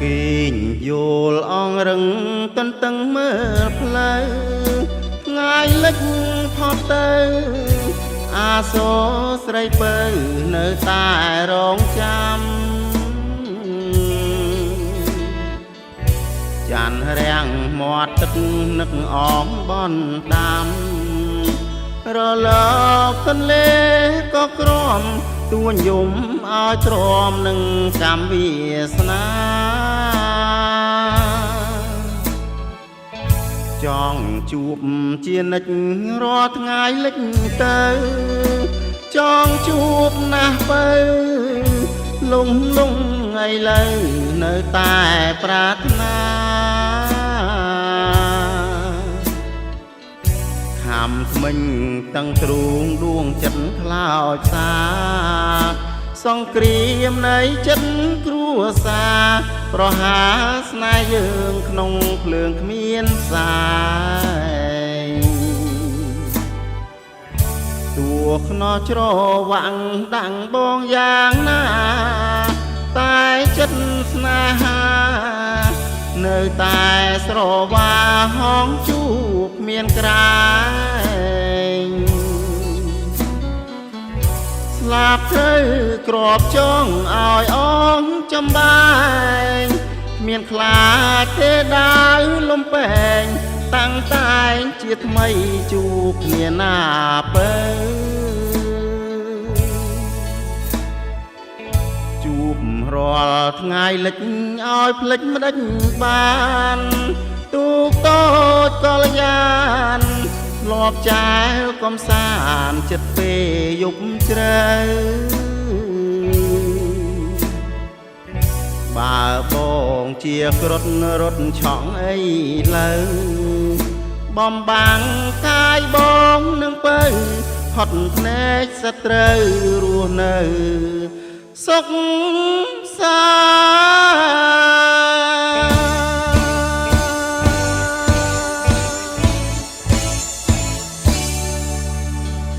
គេងយល់អងរឹងតន្ទឹងមើលផ្លូវថ្ងៃលិចផុតទៅអាសូរស្រីពៅនៅតែរងចាំចានរាំងមាត់ទឹកនឹកអមបនដាំរលកទន្លេក៏ក្រំទួញយំឲ្យទ្រាំនឹងកម្មវាសនាចង់ជួបជានិច្ចរាល់ថ្ងៃលិចទៅចង់ជួបណាស់បើលំឥឡូវនៅតែប្រាថ្នាខំថ្មិញតឹងទ្រូងដួងចិត្តខ្លោចសាសង្គ្រាមនៃចិត្តគ្រួសារប្រហាស្នេហ៍យើងក្នុងភ្លើងគ្មានសាយតួខ្នោះច្រវាំងដាំងបងយ៉ាងណាតែចិត្តស្នេហានៅតែស្រវាហងជួបគ្មានក្រែងស្លាប់ត្រូវក្របចងឲ្យអងចំបែងគ្មានខ្លាចទេដាវលំពេងតាំងតែងជាថ្មីជួបគ្នាណាបើជួបរាល់ថ្ងៃលិចឲ្យភ្លេចមិនដេចបានទូកតូចកលយានធ្លាប់ចែវកំសាន្តចិត្តពេលយប់ជ្រៅបើបងជាគ្រុឌរត់ឆក់អីលើបំបាំងកាយបងនឹងបើផុតភ្នែកសត្រូវរស់នៅសុខសា